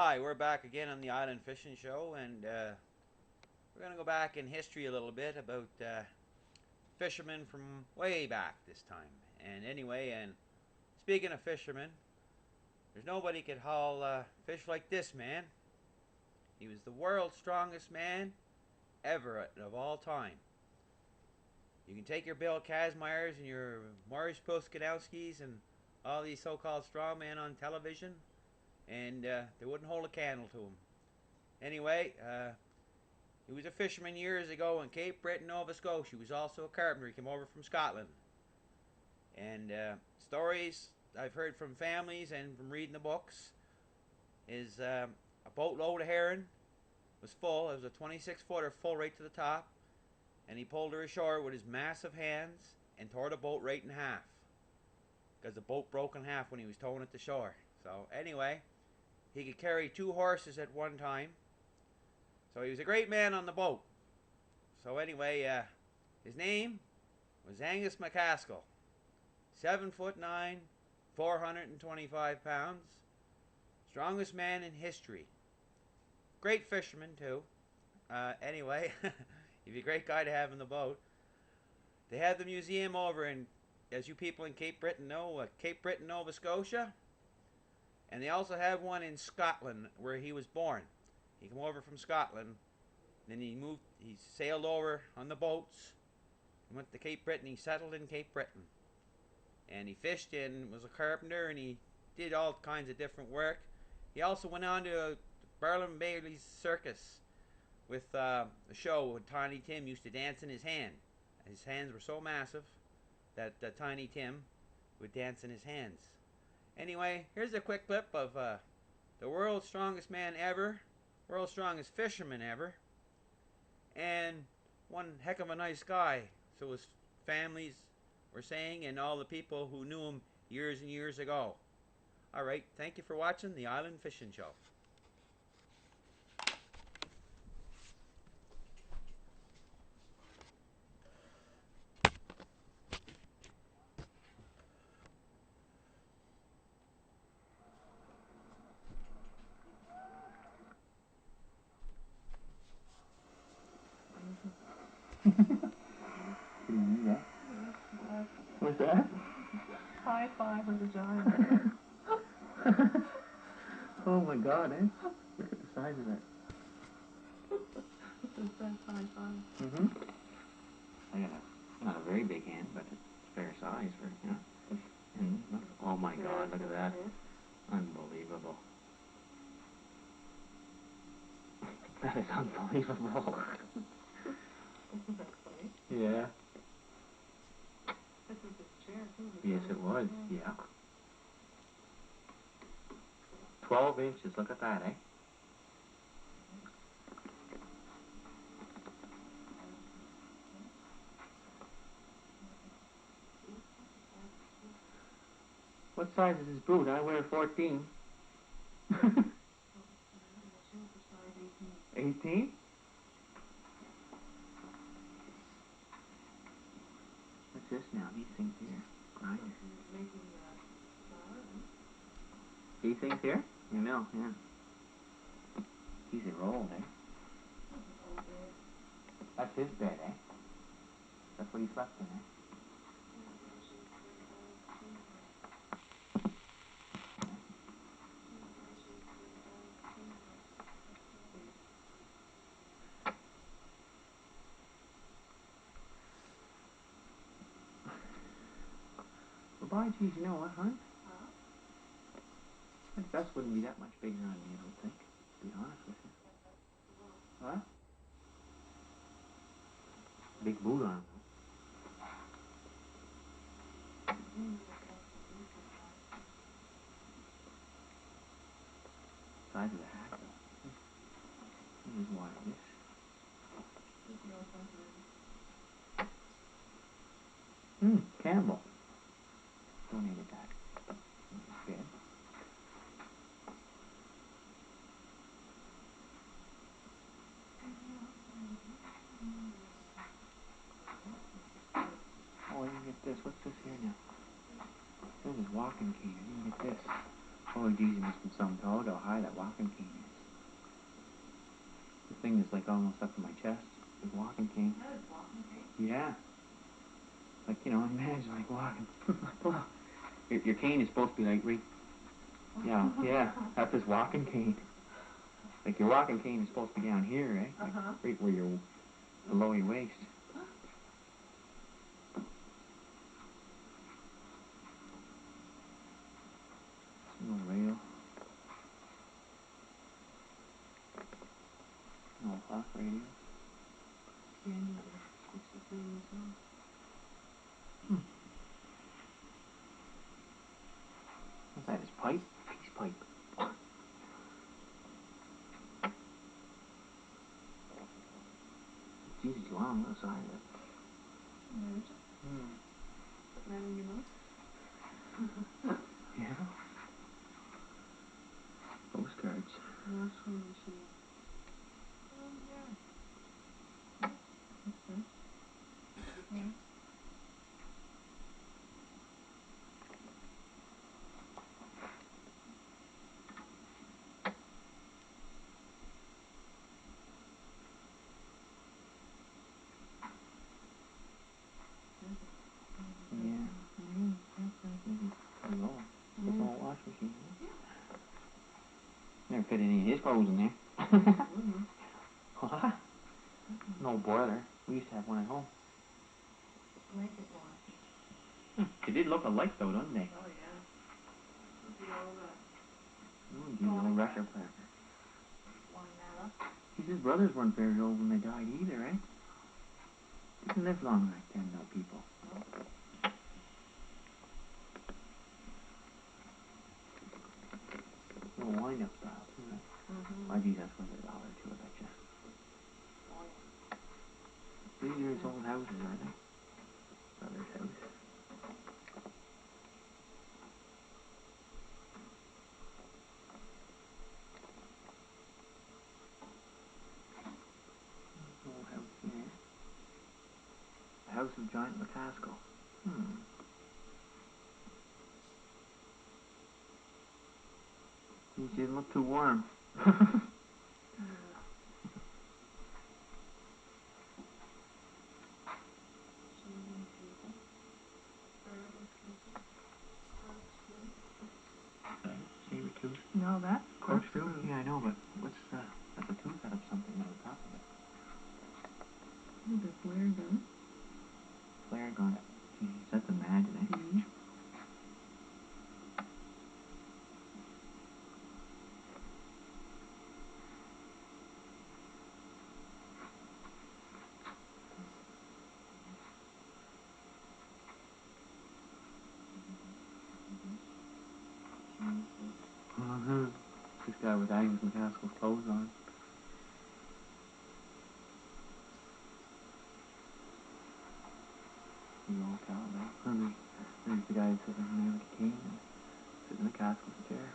Hi, we're back again on the Island Fishing Show, and we're going to go back in history a little bit about fishermen from way back this time. And anyway, and speaking of fishermen, there's nobody could haul fish like this man. He was the world's strongest man ever of all time. You can take your Bill Kazmaiers and your Maurice Postkadowskis and all these so-called strongmen on television, and they wouldn't hold a candle to him. Anyway, he was a fisherman years ago in Cape Breton, Nova Scotia. He was also a carpenter. He came over from Scotland. And stories I've heard from families and from reading the books is a boatload of herring was full. It was a 26-footer full right to the top. And he pulled her ashore with his massive hands and tore the boat right in half. Because the boat broke in half when he was towing it to shore. So anyway, he could carry 2 horses at one time. So he was a great man on the boat. So anyway, his name was Angus McCaskill. 7'9", 425 pounds. Strongest man in history. Great fisherman too. Anyway, he'd be a great guy to have in the boat. They have the museum over in, as you people in Cape Breton know, Cape Breton, Nova Scotia. And they also have one in Scotland where he was born. He came over from Scotland. Then he sailed over on the boats. He went to Cape Breton. He settled in Cape Breton. And he fished and was a carpenter, and he did all kinds of different work. He also went on to Barnum Bailey's circus with a show when Tiny Tim used to dance in his hand. His hands were so massive that Tiny Tim would dance in his hands. Anyway, here's a quick clip of the world's strongest man ever, world's strongest fisherman ever, and one heck of a nice guy. So his families were saying, and all the people who knew him years and years ago. Alright, thank you for watching the Island Fishing Show. What's that? High five with a giant. Oh my god, eh? Look at the size of that. It's the best high five. Mm-hmm. I got not a very big hand, but it's fair size for, you know. And look, oh my god, look at that. Unbelievable. That is unbelievable. Isn't that funny? Yeah. This is his chair, too. Yes, it was. Yeah. 12 inches. Look at that, eh? What size is his boot? I wear 14. 18? What's this now? These things here. Grinder. These things here? You know, yeah. These are old, eh? That's his bed, eh? That's what he slept in, eh? Well, by geez, you know what, hon? That vest wouldn't be that much bigger on me, I don't think. To be honest with you. Huh? Big boot on him. Size of the hat, though. This is wildish. Campbell. Donated that. That's good. Oh, you can get this. What's this here now? This is walking cane. You can get this. Oh, geez, it must have been something tall how high that walking cane is. The thing is like almost up to my chest. The walking cane. That is walking cane? Yeah. Like, you know, imagine like walking. your cane is supposed to be like right. Yeah, that's his walking cane. Like your walking cane is supposed to be down here, right? Like right where you're below your waist. No rail. No clock radio. Candy to 63 years old. What's that, his pipe? Peace pipe. Geez, it's long on the side of it. There's it. Put that in your mouth. Yeah. Postcards. No sewing machine. Oh, yeah. That's good. Yeah. Yeah. Pretty old. It's an old wash machine. Yeah. Never fit any of his clothes in there. What? An old boiler. We used to have one at home. Blanket wash. They did look alike though, don't they? Oh, yeah. Look at all that. Oh, geez, an old record player. Line that up. Geez, his brothers weren't very old when they died either, right? Didn't live long like them, no people. Little wind-up style, too, right? Why, geez, that's worth $1 or two, I betcha. Oh, yeah. 3 years old houses, are they? Brother's house. Old house here. The House of Giant McCaskill. Geez, didn't look too warm. Shaving table. Service table. Corkscrew. Saber-tooth. No, that's Corkscrew? corkscrew. Yeah, I know, but what's that's a tooth out of something on top of it. Oh, the flare gun. Flare gun. Geez, that's imagine, eh? This guy with Angus McCaskill's clothes on. The old cowboy. There's the guy sitting there with the cane and sitting in the Caskill's chair.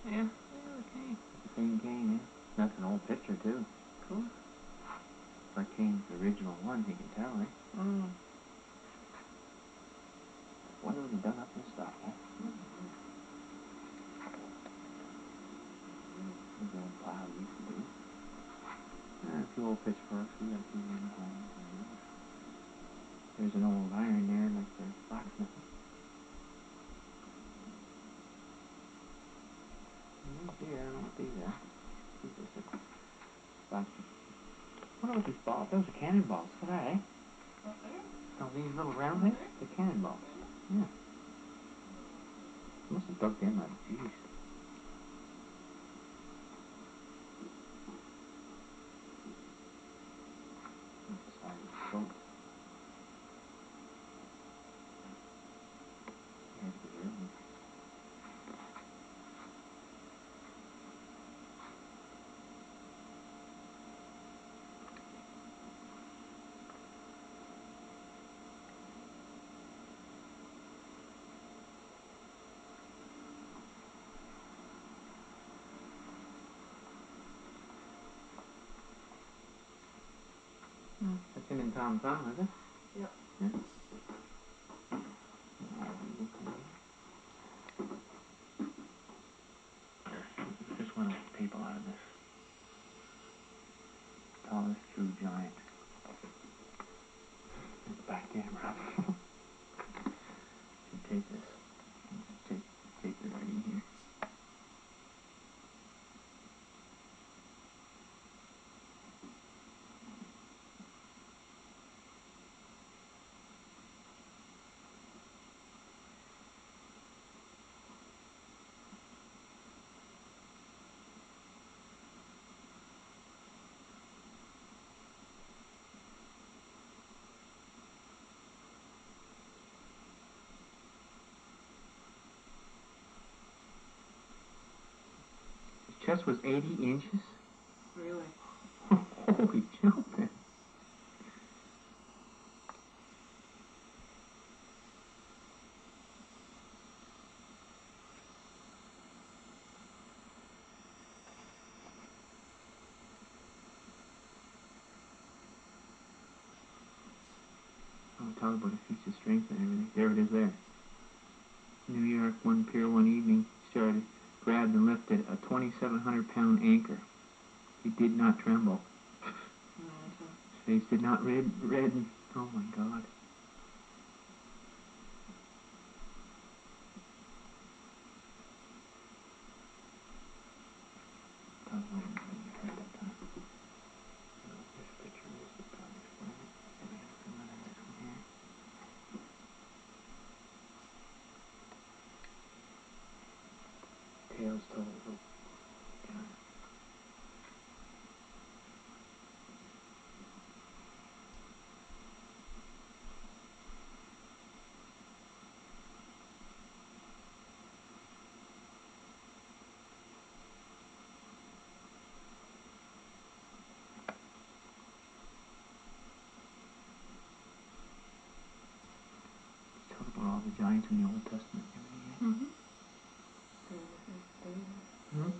Yeah. Yeah, okay. The same cane, yeah. That's an old picture, too. Cool. That Kane's the original one, you can tell, eh? Wonder when he done up this stuff, eh? His old plow used to do. A few old pitchforks, we got a few in the home. There's an old iron there, like the blacksmith. Here, I don't know what these are. These are just blacksmith. I wonder what these balls, those are cannonballs. Look at that, eh? Up there? Oh, these little round things? They're cannonballs. Yeah. Must have dug them out. Jeez. That's the size of the boat. Here's the real one. That's in Tom Thumb, is it? Yep. Yeah. Tallest true giant. Back camera. Should take this. Take the ready here. His chest was 80 inches? Really? Holy jumping. I'll talk about the feats of strength and everything. There it is there. New York, one pier, one evening, started, grabbed and lifted a 2,700-pound anchor. He did not tremble. His face did not redden. Oh my God. Tails total. Talk about all the giants in the Old Testament. Mm-hmm. Hmm?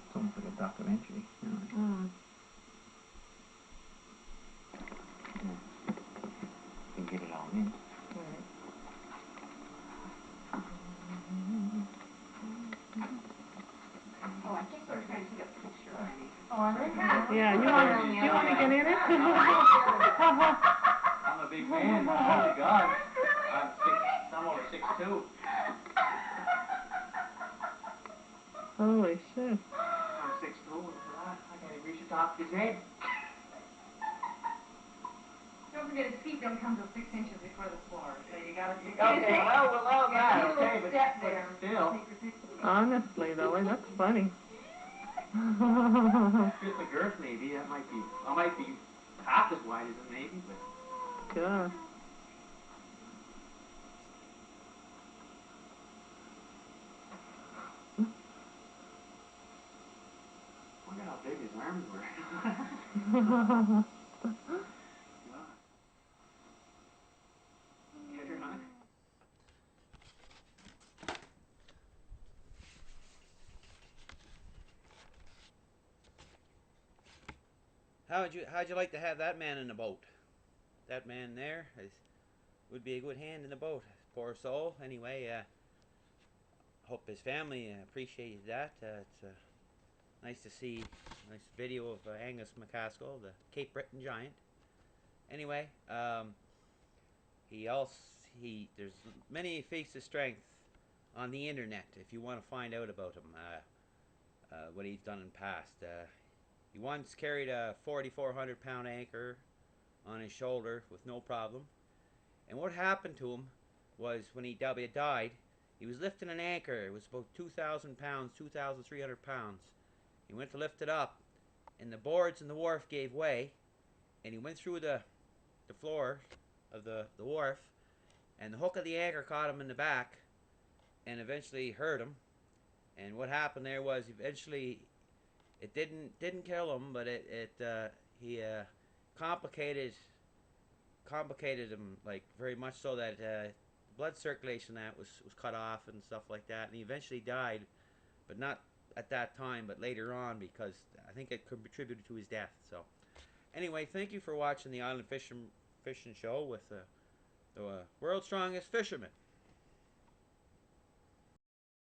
It's almost like a documentary. You know, Mm. you can get it all in. Right. Oh, I think we're trying to take a picture already. Oh, are they? Yeah, you want to get in it? I'm a big fan. Holy God. I'm over 6'2". Holy shit. I'm 6'2". Look at that. I can't even reach the top of his head. Don't forget his feet don't come till 6 inches before the floor. So you gotta Okay, well, we'll allow that. Okay, but step there. still. Take your picture. Honestly, though, that's funny. Just the girth, maybe. I might be half as wide as him, maybe, but. God. Wonder how big his arms were. God. Get her, huh? How'd you like to have that man in the boat? That man there would be a good hand in the boat. Poor soul. Anyway, hope his family appreciated that. It's nice to see a nice video of Angus McCaskill, the Cape Breton giant. Anyway, he also there's many feats of strength on the internet if you want to find out about him. What he's done in the past. He once carried a 4,400-pound anchor on his shoulder with no problem. And what happened to him was when he died, he was lifting an anchor. It was about 2,000 pounds, 2,300 pounds. He went to lift it up, and the boards in the wharf gave way, and he went through the floor of the wharf, and the hook of the anchor caught him in the back, and eventually hurt him. And what happened there was eventually it didn't kill him, but he complicated him like very much so that blood circulation that was cut off and stuff like that, and he eventually died, but not at that time, but later on because I think it contributed to his death. So anyway, thank you for watching the Island Fishing Show with the world's strongest fisherman.